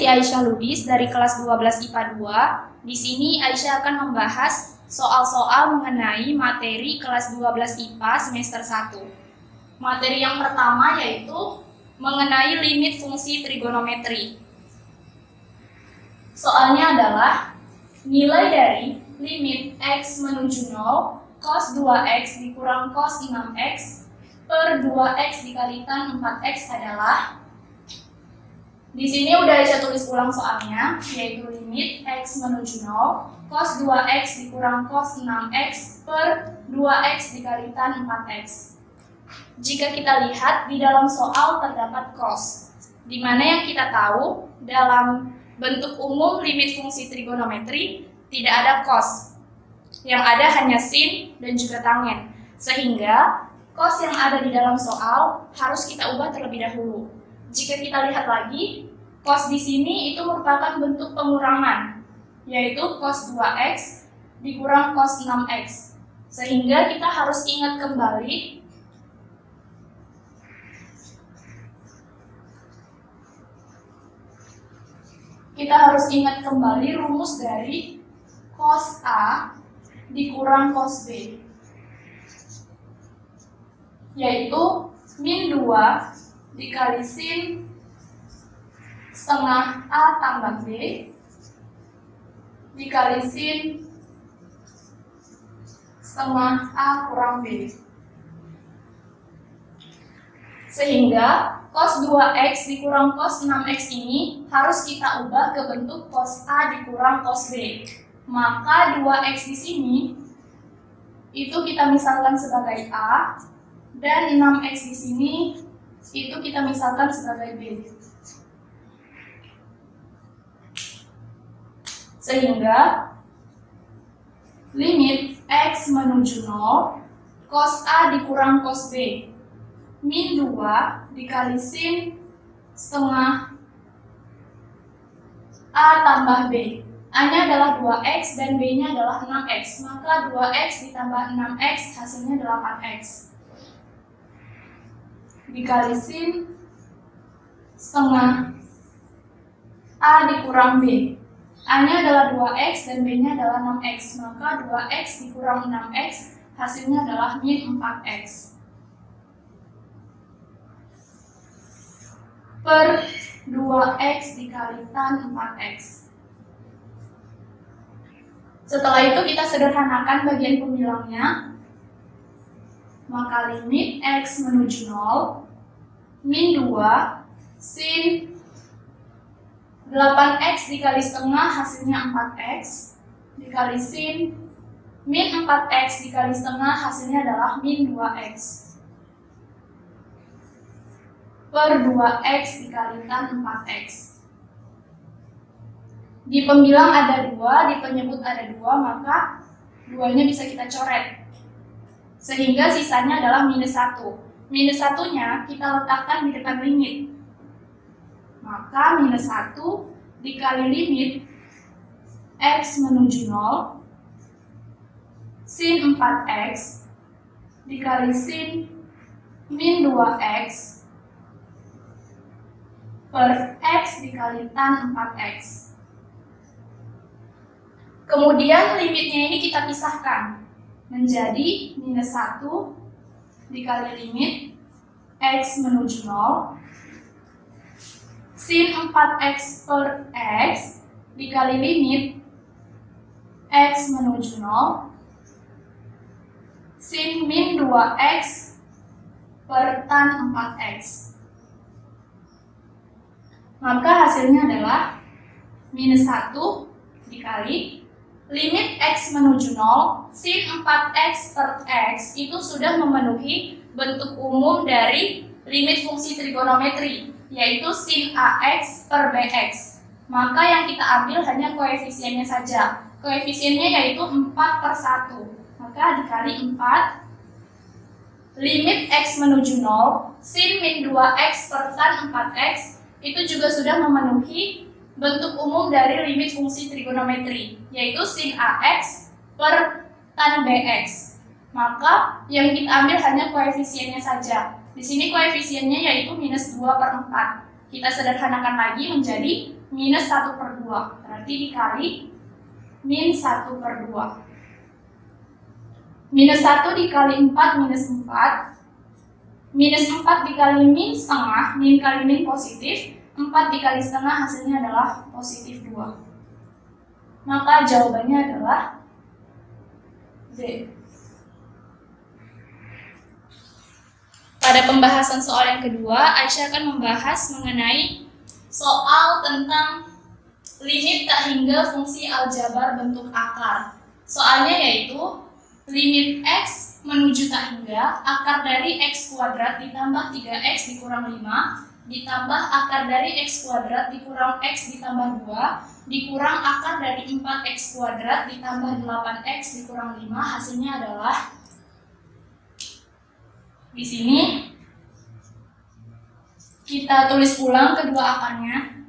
Aisyah Lubis dari kelas 12 IPA 2. Di sini Aisyah akan membahas soal-soal mengenai materi kelas 12 IPA semester 1. Materi yang pertama yaitu mengenai limit fungsi trigonometri. Soalnya adalah nilai dari limit x menuju 0 cos 2x dikurang cos 6x per 2x dikalikan 4x adalah, di sini udah Aisyah tulis ulang soalnya, yaitu limit x menuju 0 cos 2x dikurang cos 6x per 2x dikalikan 4x. Jika kita lihat di dalam soal terdapat cos, di mana yang kita tahu dalam bentuk umum limit fungsi trigonometri tidak ada cos, yang ada hanya sin dan juga tangen, sehingga cos yang ada di dalam soal harus kita ubah terlebih dahulu. Jika kita lihat lagi, cos di sini itu merupakan bentuk pengurangan, yaitu cos 2x dikurang cos 6x. Sehingga kita harus ingat kembali rumus dari cos A dikurang cos B, yaitu min 2 dikali sin setengah A tambah B dikali sin setengah A kurang B. Sehingga cos 2x dikurang cos 6x ini harus kita ubah ke bentuk cos A dikurang cos B. Maka 2x di sini itu kita misalkan sebagai A, dan 6x di sini itu kita misalkan sebagai B. Sehingga limit x menuju 0 cos A dikurang cos B min 2 dikali sin setengah A tambah B. A-nya adalah 2x dan B-nya adalah 6x. Maka 2x ditambah 6x hasilnya 8x. Dikali sin setengah A dikurang B. A-nya adalah 2x dan B-nya adalah 6x. Maka 2x dikurang 6x hasilnya adalah min 4x. Per 2x dikalikan 4x. Setelah itu kita sederhanakan bagian pembilangnya. Maka limit x menuju 0 min 2 sin 8x dikali setengah hasilnya 4x dikali sin min 4x dikali setengah hasilnya adalah min 2x per 2x dikalikan 4x. Di pembilang ada 2, di penyebut ada 2, maka 2-nya bisa kita coret. Sehingga sisanya adalah minus 1. Minus 1-nya kita letakkan di depan limit. Maka minus 1 dikali limit x menuju 0 sin 4x dikali sin min 2x per x dikalikan 4x. Kemudian limitnya ini kita pisahkan menjadi minus 1 dikali limit x menuju 0 sin 4x per x dikali limit x menuju 0 sin min 2x per tan 4x. Maka hasilnya adalah minus 1 dikali limit x menuju 0 sin 4x per x itu sudah memenuhi bentuk umum dari limit fungsi trigonometri, yaitu sin ax per bx. Maka yang kita ambil hanya koefisiennya saja. Koefisiennya yaitu 4 per 1. Maka dikali 4 limit x menuju 0 sin min 2x per tan 4x itu juga sudah memenuhi bentuk umum dari limit fungsi trigonometri, yaitu sin ax per tan bx. Maka yang kita ambil hanya koefisiennya saja. Di sini koefisiennya yaitu minus 2 per 4. Kita sederhanakan lagi menjadi minus 1/2. Berarti dikali min 1/2. Minus 1 dikali 4 minus 4. Minus 4 dikali min setengah, min kali min positif. 4 dikali setengah hasilnya adalah positif 2. Maka jawabannya adalah D. Pada pembahasan soal yang kedua, Aisyah akan membahas mengenai soal tentang limit tak hingga fungsi aljabar bentuk akar. Soalnya yaitu limit X menuju tak hingga akar dari X kuadrat ditambah 3X dikurang 5 ditambah akar dari X kuadrat dikurang X ditambah 2 dikurang akar dari 4X kuadrat ditambah 8X dikurang 5. Hasilnya adalah di sini kita tulis ulang kedua akarnya.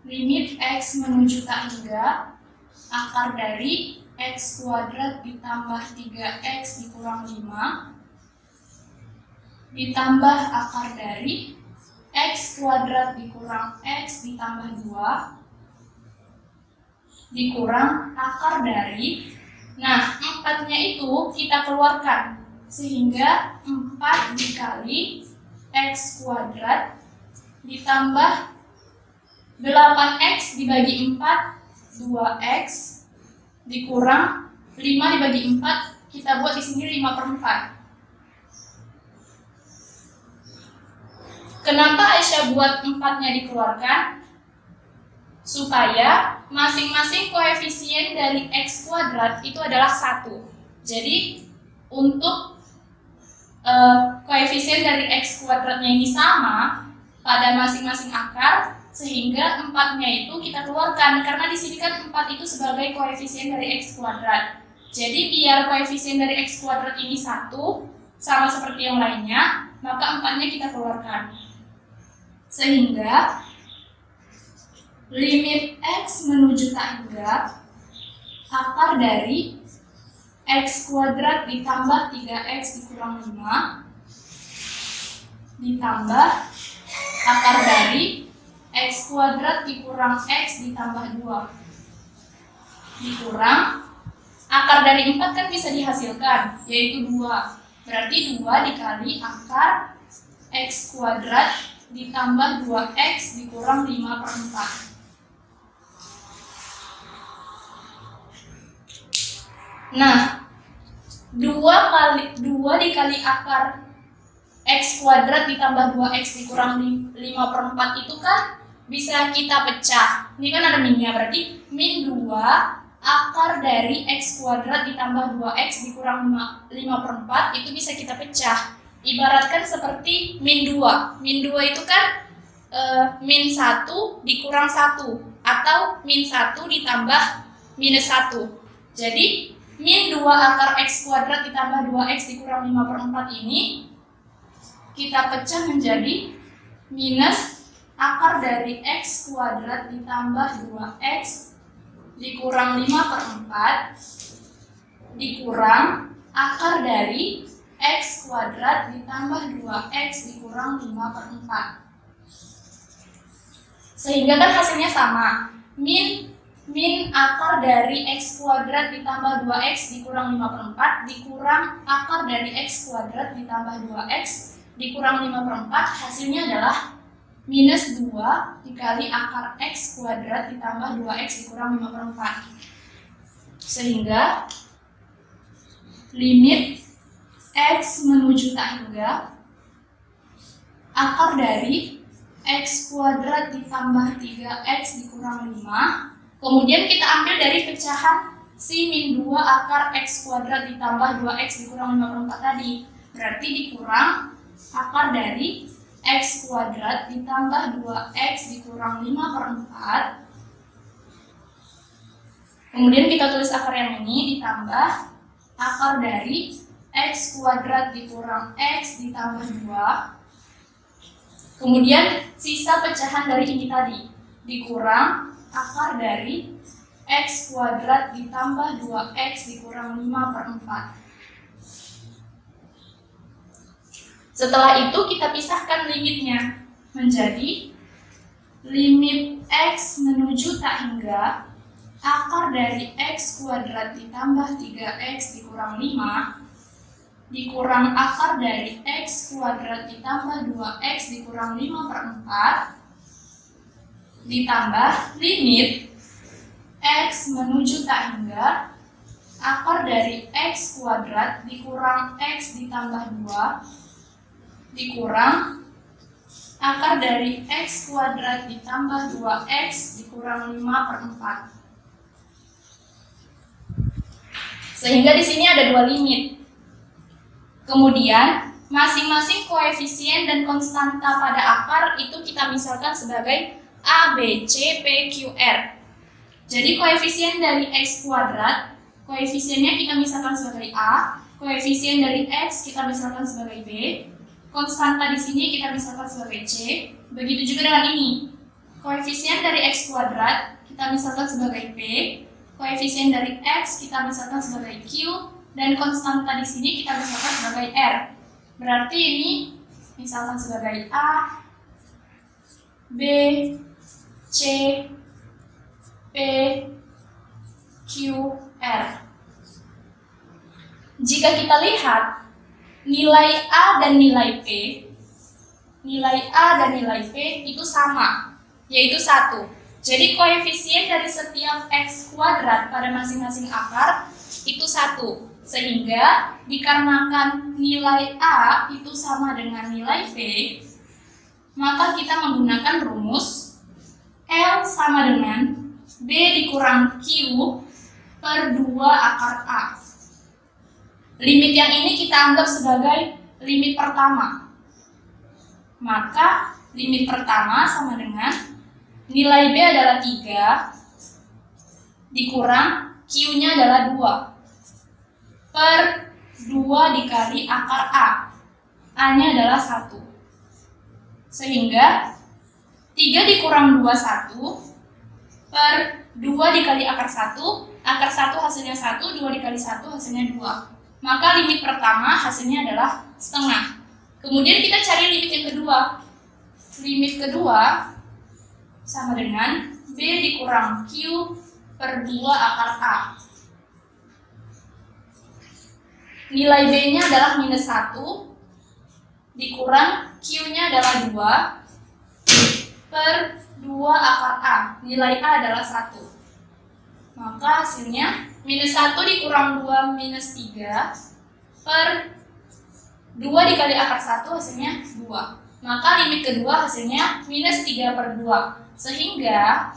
Limit X menuju tak hingga akar dari X kuadrat ditambah 3X dikurang 5 ditambah akar dari X kuadrat dikurang X ditambah 2 dikurang akar dari, nah 4-nya itu kita keluarkan sehingga 4 dikali X kuadrat ditambah 8X dibagi 4 2X dikurang 5 dibagi 4, kita buat di sini 5/4. Kenapa Aisyah buat 4-nya dikeluarkan? Supaya masing-masing koefisien dari X kuadrat itu adalah 1. Jadi untuk koefisien dari X kuadratnya ini sama pada masing-masing akar, sehingga 4-nya itu kita keluarkan, karena di sini kan 4 itu sebagai koefisien dari X kuadrat. Jadi biar koefisien dari X kuadrat ini 1 sama seperti yang lainnya, maka 4-nya kita keluarkan. Sehingga limit X menuju tak hingga akar dari X kuadrat ditambah 3X dikurang 5 ditambah akar dari X kuadrat dikurang X ditambah 2 dikurang akar dari 4 kan bisa dihasilkan, yaitu 2. Berarti 2 dikali akar X kuadrat ditambah 2X dikurang 5/4. Nah, 2 dikali akar X kuadrat ditambah 2X dikurang 5/4 itu kan bisa kita pecah. Ini kan ada minnya, berarti min 2 akar dari X kuadrat ditambah 2X dikurang 5/4 itu bisa kita pecah. Ibaratkan seperti min 2. Min 2 itu kan min 1 dikurang 1 atau min 1 ditambah minus 1. Jadi min 2 akar X kuadrat ditambah 2X dikurang 5/4 ini kita pecah menjadi minus akar dari X kuadrat ditambah 2X dikurang 5/4 dikurang akar dari X kuadrat ditambah 2X dikurang 5/4. Sehingga kan hasilnya sama. Min akar dari X kuadrat ditambah 2X dikurang 5/4 dikurang akar dari X kuadrat ditambah 2X dikurang 5/4, hasilnya adalah minus 2 dikali akar X kuadrat ditambah 2X dikurang 5/4. Sehingga limit X menuju tak hingga akar dari X kuadrat ditambah 3X dikurang 5. Kemudian kita ambil dari pecahan si min 2 akar X kuadrat ditambah 2X dikurang 5/4 tadi. Berarti dikurang akar dari X kuadrat ditambah 2X dikurang 5/4. Kemudian kita tulis akar yang ini ditambah akar dari X kuadrat dikurang X ditambah 2. Kemudian sisa pecahan dari ini tadi dikurang akar dari X kuadrat ditambah 2X dikurang 5/4. Setelah itu kita pisahkan limitnya menjadi limit X menuju tak hingga akar dari X kuadrat ditambah 3X dikurang 5 dikurang akar dari X kuadrat ditambah 2X dikurang 5 per 4 ditambah limit X menuju tak hingga akar dari X kuadrat dikurang X ditambah 2 dikurang akar dari X kuadrat ditambah 2X dikurang 5 per 4. Sehingga di sini ada dua limit. Kemudian, masing-masing koefisien dan konstanta pada akar itu kita misalkan sebagai A, B, C, P, Q, R. Jadi koefisien dari X kuadrat, koefisiennya kita misalkan sebagai A, koefisien dari X kita misalkan sebagai B, konstanta di sini kita misalkan sebagai C. Begitu juga dengan ini. Koefisien dari X kuadrat kita misalkan sebagai P, koefisien dari X kita misalkan sebagai Q, dan konstanta di sini kita misalkan sebagai R. Berarti ini misalkan sebagai A, B, C, P, Q, R. Jika kita lihat nilai A dan nilai P itu sama, yaitu 1. Jadi koefisien dari setiap X kuadrat pada masing-masing akar itu 1. Sehingga dikarenakan nilai A itu sama dengan nilai P, maka kita menggunakan rumus L sama dengan B dikurang Q per 2 akar A. Limit yang ini kita anggap sebagai limit pertama. Maka limit pertama sama dengan nilai B adalah 3 dikurang Q-nya adalah 2 per 2 dikali akar A. A-nya adalah 1. Sehingga 3 dikurang 2, 1 per 2 dikali akar 1. Akar 1 hasilnya 1, 2 dikali 1 hasilnya 2. Maka limit pertama hasilnya adalah setengah. Kemudian kita cari limit yang kedua. Limit kedua sama dengan B dikurang Q per 2 akar A. Nilai B-nya adalah minus 1, dikurang Q-nya adalah 2, per 2 akar A. Nilai A adalah 1. Maka hasilnya minus 1 dikurang 2 minus 3, per 2 dikali akar 1 hasilnya 2. Maka limit kedua hasilnya minus 3 per 2. Sehingga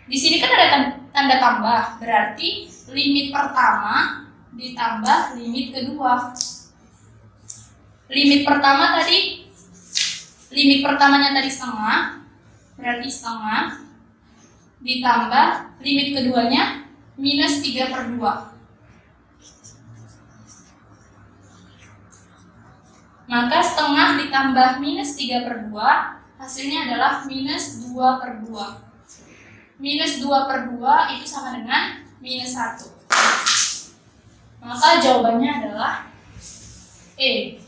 di sini kan ada tanda tambah, berarti limit pertama ditambah limit kedua. Limit pertama tadi, limit pertamanya tadi setengah, berarti setengah, ditambah limit keduanya minus 3 per 2. Maka setengah ditambah minus 3 per 2, hasilnya adalah minus 2 per 2. Minus 2 per 2 itu sama dengan minus 1. Maka jawabannya adalah E.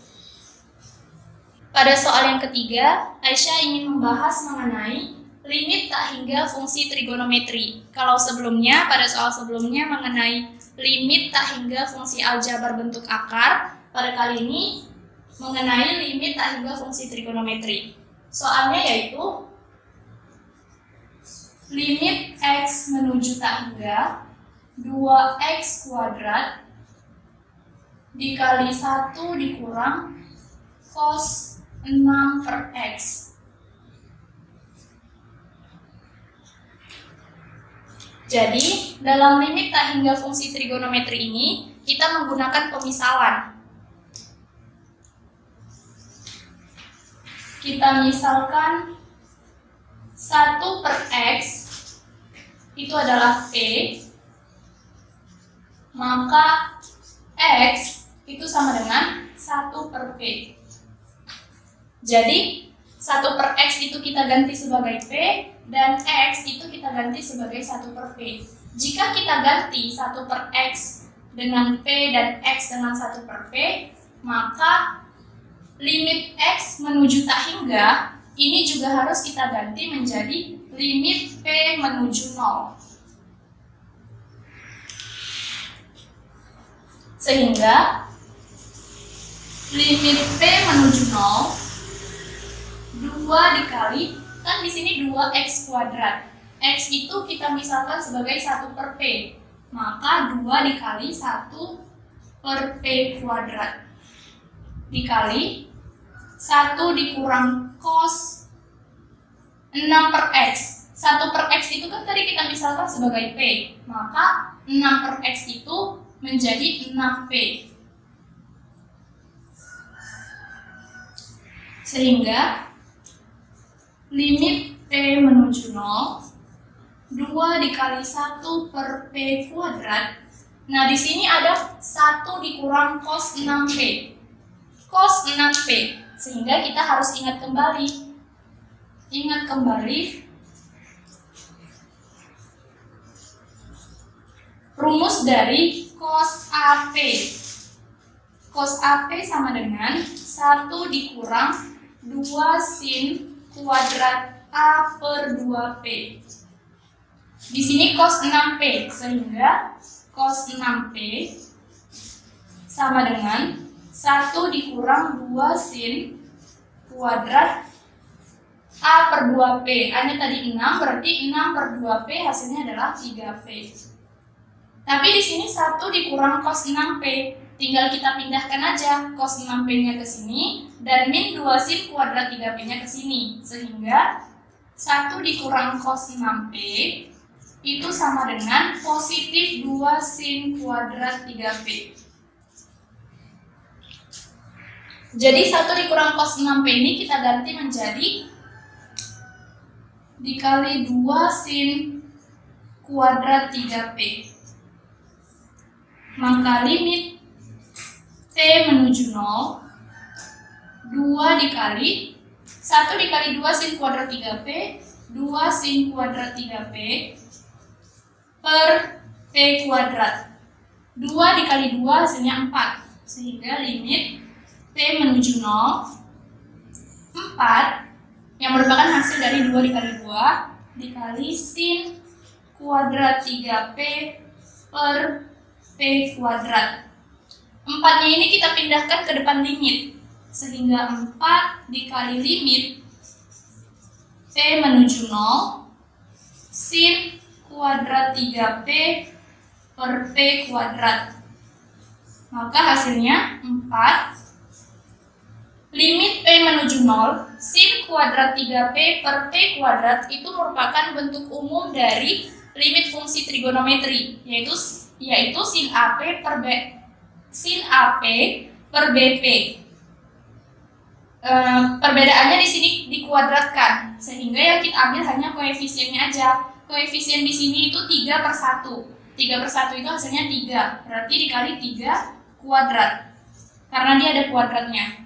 Pada soal yang ketiga, Aisyah ingin membahas mengenai limit tak hingga fungsi trigonometri. Kalau sebelumnya, pada soal sebelumnya mengenai limit tak hingga fungsi aljabar bentuk akar, pada kali ini mengenai limit tak hingga fungsi trigonometri. Soalnya yaitu limit X menuju tak hingga 2X kuadrat dikali 1 dikurang cos 6 per X. Jadi, dalam limit tak hingga fungsi trigonometri ini, kita menggunakan pemisalan. Kita misalkan 1 per X itu adalah P, maka X itu sama dengan 1 per P. Jadi 1 per X itu kita ganti sebagai P, dan X itu kita ganti sebagai 1 per P. Jika kita ganti 1 per X dengan P dan X dengan 1 per P, maka limit X menuju tak hingga ini juga harus kita ganti menjadi limit P menuju 0. Sehingga limit P menuju 0 2 dikali, kan di sini 2x kuadrat. X itu kita misalkan sebagai 1 per P. Maka 2 dikali 1 per P kuadrat. Dikali 1 dikurang cos 6 per X. 1 per X itu kan tadi kita misalkan sebagai P. Maka 6 per X itu menjadi 6P. Sehingga limit P menuju 0 2 dikali 1 per P kuadrat. Nah, di sini ada 1 dikurang cos 6P. Cos 6P. Sehingga kita harus ingat kembali. Ingat kembali rumus dari cos AP. Cos AP sama dengan 1 dikurang 2 sin kuadrat A per 2P. Di sini cos 6P, sehingga cos 6P sama dengan 1 dikurang 2 sin kuadrat A per 2P. A-nya tadi 6, berarti 6 per 2P hasilnya adalah 3P. Tapi di sini 1 dikurang cos 6P. Tinggal kita pindahkan aja cos 6P-nya ke sini dan min 2 sin kuadrat 3P-nya ke sini. Sehingga 1 dikurang cos 6P itu sama dengan positif 2 sin kuadrat 3P. Jadi 1 dikurang cos 6P ini kita ganti menjadi dikali 2 sin kuadrat 3P. Maka limit T menuju 0 2 dikali 1 dikali 2 sin kuadrat 3P 2 sin kuadrat 3P per P kuadrat. 2 dikali 2 hasilnya 4. Sehingga limit T menuju 0 4 yang merupakan hasil dari 2 dikali 2 dikali sin kuadrat 3P per P kuadrat. 4-nya ini kita pindahkan ke depan limit. Sehingga 4 dikali limit P menuju 0 sin kuadrat 3P per P kuadrat. Maka hasilnya 4 limit P menuju 0 sin kuadrat 3P per P kuadrat itu merupakan bentuk umum dari limit fungsi trigonometri, yaitu sin AP per BP. Perbedaannya di sini dikuadratkan, sehingga yang kita ambil hanya koefisiennya aja. Koefisien di sini itu 3 per 1. 3 per 1 itu hasilnya 3, berarti dikali 3 kuadrat. Karena dia ada kuadratnya.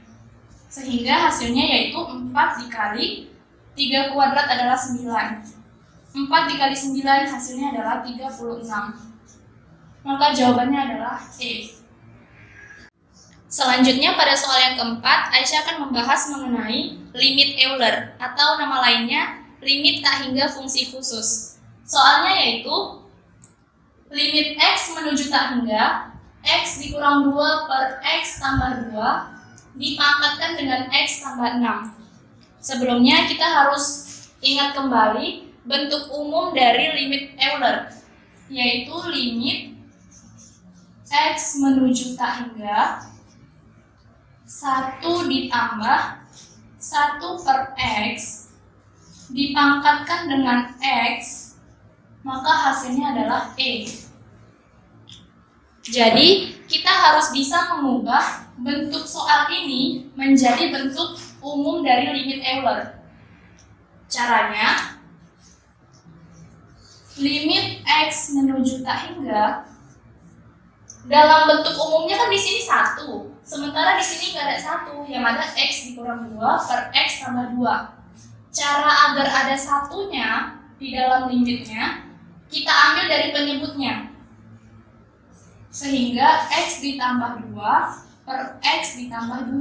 Sehingga hasilnya yaitu 4 dikali 3 kuadrat adalah 9. 4 dikali 9 hasilnya adalah 36. Maka jawabannya adalah E. Selanjutnya pada soal yang keempat, Aisyah akan membahas mengenai limit Euler atau nama lainnya limit tak hingga fungsi khusus. Soalnya yaitu limit X menuju tak hingga X dikurang 2 per X tambah 2 dipangkatkan dengan X tambah 6. Sebelumnya kita harus ingat kembali bentuk umum dari limit Euler, yaitu limit X menuju tak hingga 1 ditambah 1 per X dipangkatkan dengan X, maka hasilnya adalah E. Jadi, kita harus bisa mengubah bentuk soal ini menjadi bentuk umum dari limit Euler. Caranya, limit X menuju tak hingga dalam bentuk umumnya kan di sini 1. Sementara di sini nggak ada 1, yang ada X dikurang 2 per X tambah 2. Cara agar ada satunya di dalam limitnya, kita ambil dari penyebutnya. Sehingga X ditambah 2 per X ditambah 2.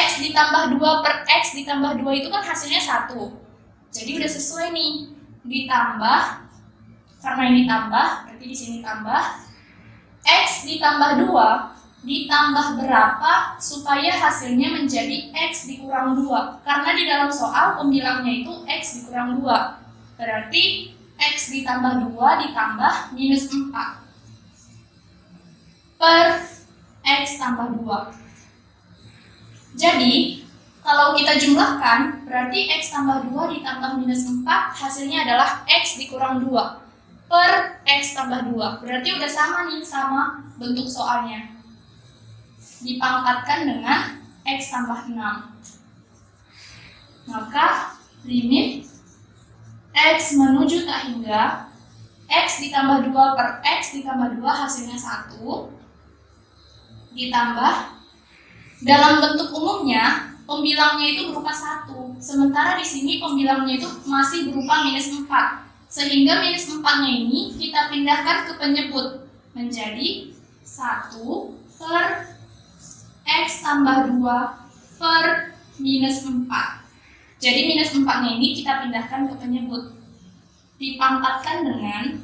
X ditambah 2 per X ditambah 2 itu kan hasilnya 1. Jadi udah sesuai nih. Ditambah, karena ini tambah, berarti di sini tambah. X ditambah 2 ditambah berapa supaya hasilnya menjadi X dikurang 2. Karena di dalam soal pembilangnya itu X dikurang 2. Berarti X ditambah 2 ditambah minus 4 per X tambah 2. Jadi, kalau kita jumlahkan, berarti X tambah 2 ditambah minus 4 hasilnya adalah X dikurang 2 per X tambah 2. Berarti udah sama nih sama bentuk soalnya. Dipangkatkan dengan X tambah 6. Maka limit X menuju tak hingga X ditambah 2 per X ditambah 2 hasilnya 1 ditambah dalam bentuk umumnya pembilangnya itu berupa 1, sementara di sini pembilangnya itu masih berupa minus 4, sehingga minus 4-nya ini kita pindahkan ke penyebut menjadi 1 per X tambah 2 per minus 4. Jadi minus 4-nya ini kita pindahkan ke penyebut, dipangkatkan dengan,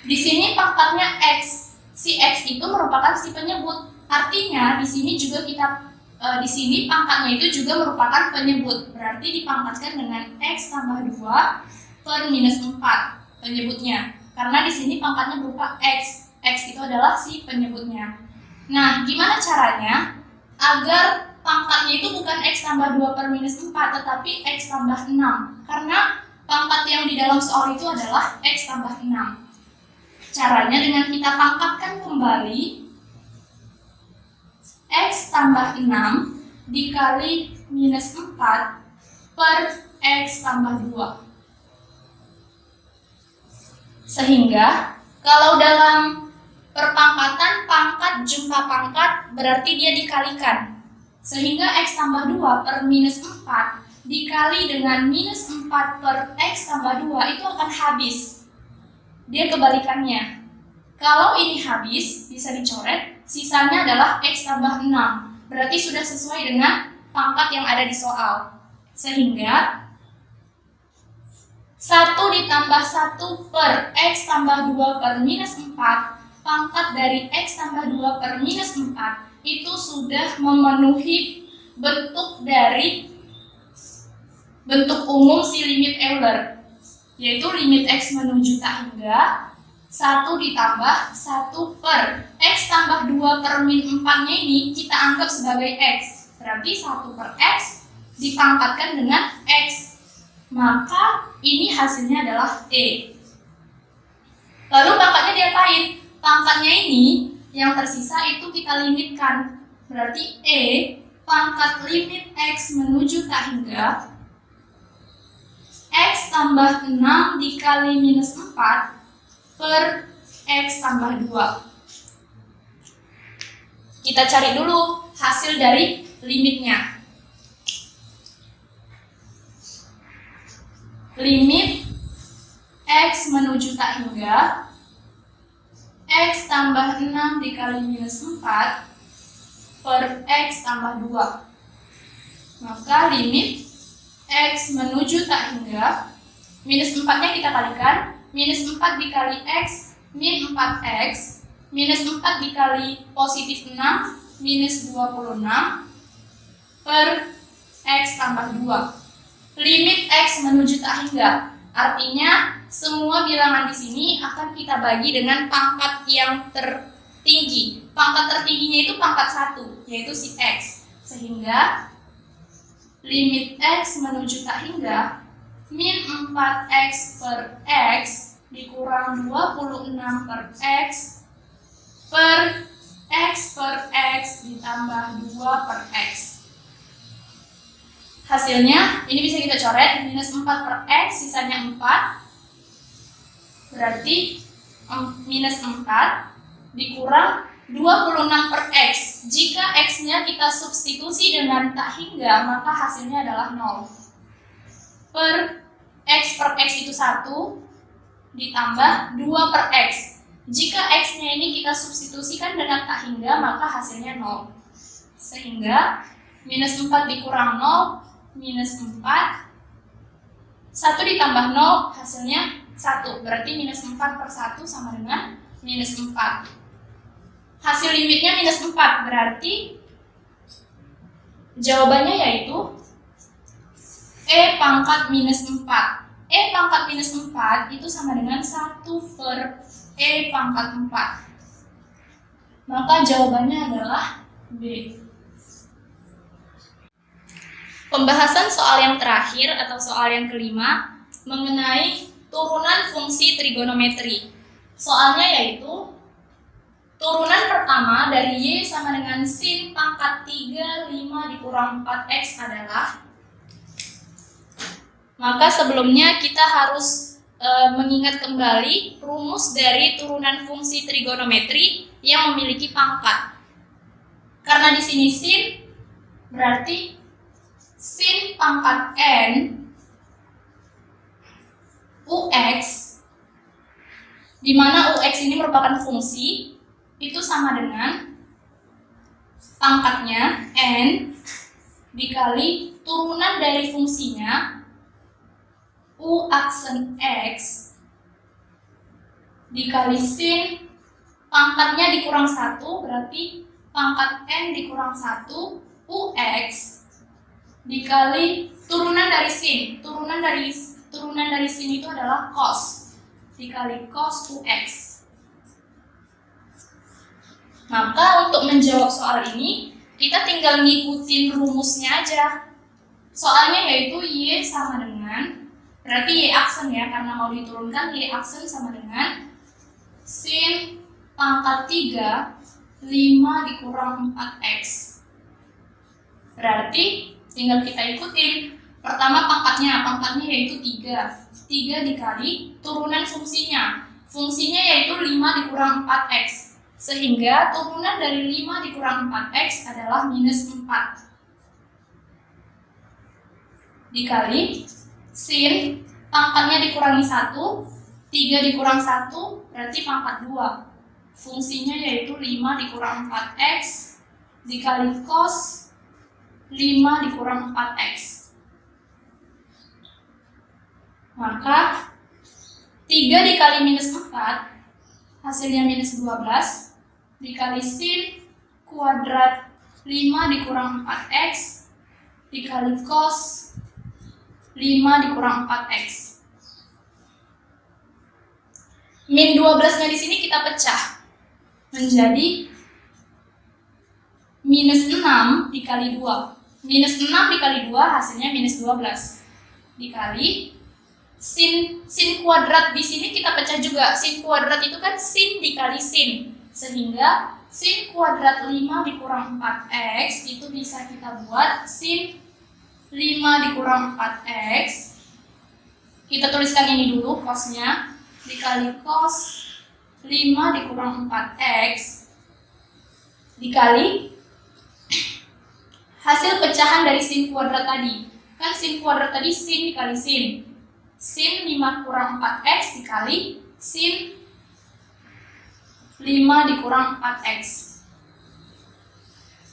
di sini pangkatnya X, si X itu merupakan si penyebut. Artinya di sini juga di sini pangkatnya itu juga merupakan penyebut. Berarti dipangkatkan dengan X tambah 2 per minus 4 penyebutnya. Karena di sini pangkatnya berupa X. X itu adalah si penyebutnya. Nah, gimana caranya agar pangkatnya itu bukan X tambah 2 per minus 4, tetapi X tambah 6. Karena pangkat yang di dalam soal itu adalah X tambah 6. Caranya dengan kita pangkatkan kembali X tambah 6 dikali minus 4 per X tambah 2. Sehingga kalau dalam perpangkatan pangkat jumlah pangkat berarti dia dikalikan. Sehingga X tambah 2 per minus 4 dikali dengan minus 4 per X tambah 2 itu akan habis. Dia kebalikannya. Kalau ini habis, bisa dicoret, sisanya adalah X tambah 6. Berarti sudah sesuai dengan pangkat yang ada di soal. Sehingga 1 ditambah 1 per X tambah 2 per minus 4, pangkat dari X tambah 2 per minus 4, itu sudah memenuhi bentuk dari bentuk umum si limit Euler, yaitu limit X menuju tak hingga 1 ditambah 1 per X tambah 2 per min 4-nya ini kita anggap sebagai X. Berarti 1 per X dipangkatkan dengan X. Maka ini hasilnya adalah E. Lalu pangkatnya diapain? Pangkatnya ini yang tersisa itu kita limitkan. Berarti E pangkat limit X menuju tak hingga X tambah 6 dikali minus 4 per X tambah 2. Kita cari dulu hasil dari limitnya. Limit X menuju tak hingga X tambah 6 dikali minus 4 per X tambah 2. Maka limit X menuju tak hingga, minus 4-nya kita kalikan, minus 4 dikali X min 4X, minus 4 dikali positif 6 minus 26 per X tambah 2. Limit X menuju tak hingga, artinya semua bilangan di sini akan kita bagi dengan pangkat yang tertinggi. Pangkat tertingginya itu pangkat 1, yaitu si X. Sehingga limit X menuju tak hingga min 4X per X dikurang 26 per X per X ditambah 2 per X. Hasilnya ini bisa kita coret, minus 4 per X sisanya 4. Berarti minus 4 dikurang 26 per X. Jika X-nya kita substitusi dengan tak hingga, maka hasilnya adalah 0. Per X itu 1 ditambah 2 per X. Jika X-nya ini kita substitusikan dengan tak hingga, maka hasilnya 0. Sehingga minus 4 dikurang 0, minus 4. 1 ditambah 0 hasilnya 1. Berarti minus 4 per 1 sama dengan minus 4. Hasil limitnya minus 4. Berarti jawabannya yaitu E pangkat minus 4. E pangkat minus 4 itu sama dengan 1 per E pangkat 4. Maka jawabannya adalah B. Pembahasan soal yang terakhir atau soal yang kelima mengenai turunan fungsi trigonometri. Soalnya yaitu turunan pertama dari Y sama dengan sin pangkat 3 5 dikurang 4X adalah. Maka sebelumnya kita harus mengingat kembali rumus dari turunan fungsi trigonometri yang memiliki pangkat. Karena di sini sin berarti sin pangkat n ux, di mana ux ini merupakan fungsi, itu sama dengan pangkatnya n dikali turunan dari fungsinya u aksen x dikali sin pangkatnya dikurang 1, berarti pangkat n dikurang 1 ux dikali turunan dari sin. Turunan dari sin itu adalah cos dikali cos ux. Maka untuk menjawab soal ini kita tinggal ngikutin rumusnya aja. Soalnya yaitu y sama dengan, berarti y aksen ya, karena mau diturunkan y aksen sama dengan sin pangkat 3 5 dikurang 4x. Berarti tinggal kita ikutin. Pertama pangkatnya yaitu 3 dikali turunan fungsinya. Fungsinya yaitu 5 dikurang 4x. Sehingga turunan dari 5 dikurang 4x adalah minus 4. Dikali sin pangkatnya dikurangi 1, 3 dikurang 1 berarti pangkat 2. Fungsinya yaitu 5 dikurang 4x dikali cos 5 dikurang 4x. Maka 3 dikali minus 4 hasilnya minus 12 dikali sin kuadrat 5 dikurang 4x dikali cos 5 dikurang 4x. Min 12-nya di sini kita pecah menjadi minus 6 dikali 2. Minus 6 dikali 2 hasilnya minus 12. Dikali sin kuadrat di sini kita pecah juga. Sin kuadrat itu kan sin dikali sin. Sehingga sin kuadrat 5 dikurang 4x itu bisa kita buat sin 5 dikurang 4x. Kita tuliskan ini dulu cosnya, dikali cos 5 dikurang 4x dikali hasil pecahan dari sin kuadrat tadi. Kan sin kuadrat tadi sin dikali sin. Sin 5 kurang 4x dikali sin 5 dikurang 4x.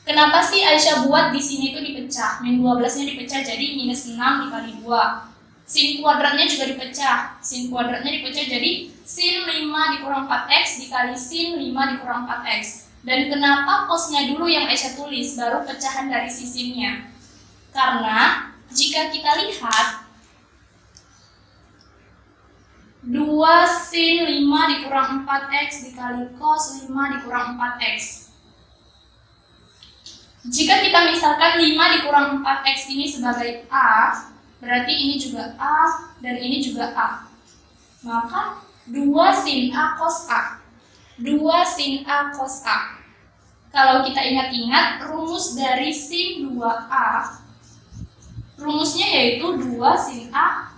Kenapa sih Aisyah buat di sini itu dipecah? Min 12-nya dipecah jadi minus 6 dikali 2. Sin kuadratnya juga dipecah. Sin kuadratnya dipecah jadi sin 5 dikurang 4x dikali sin 5 dikurang 4x. Dan kenapa cosnya dulu yang Aisyah tulis, baru pecahan dari si sinnya? Karena jika kita lihat 2 sin 5 dikurang 4x dikali cos 5 dikurang 4x. Jika kita misalkan 5 dikurang 4x ini sebagai A, berarti ini juga A dan ini juga A. Maka 2 sin A cos A. 2 sin A cos A. Kalau kita ingat-ingat rumus dari sin 2A, rumusnya yaitu 2 sin A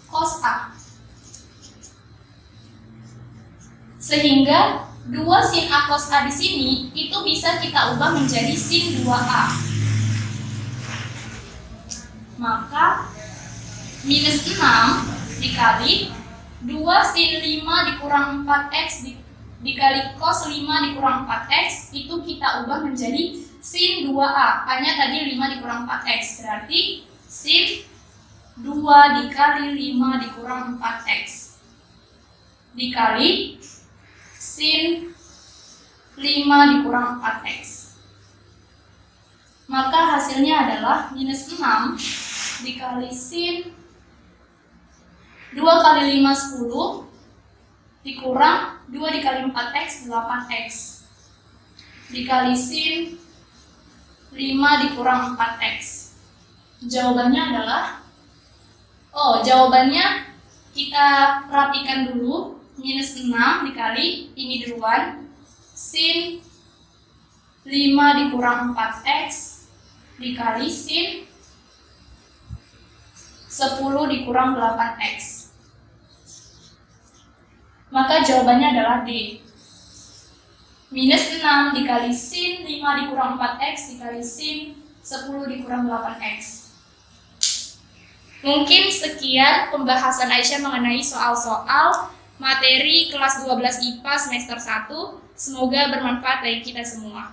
cos A. Sehingga 2 sin A cos A di sini itu bisa kita ubah menjadi sin 2A. Maka minus 6 dikali 2 sin 5 dikurang 4x dikali cos 5 dikurang 4x itu kita ubah menjadi sin 2A. A-nya tadi 5 dikurang 4x. Berarti sin 2 dikali 5 dikurang 4x. Dikali sin 5 dikurang 4x. Maka hasilnya adalah minus 6 dikali sin 2 kali 5 10 dikurang 2 dikali 4x 8x dikali sin 5 dikurang 4x. Jawabannya adalah, jawabannya kita rapikan dulu. Minus 6 dikali ini duluan, sin 5 dikurang 4x dikali sin 10 dikurang 8x. Maka jawabannya adalah D. Minus 6 dikali sin 5 dikurang 4x dikali sin 10 dikurang 8x. Mungkin sekian pembahasan Aisyah mengenai soal-soal materi kelas 12 IPA semester 1. Semoga bermanfaat bagi kita semua.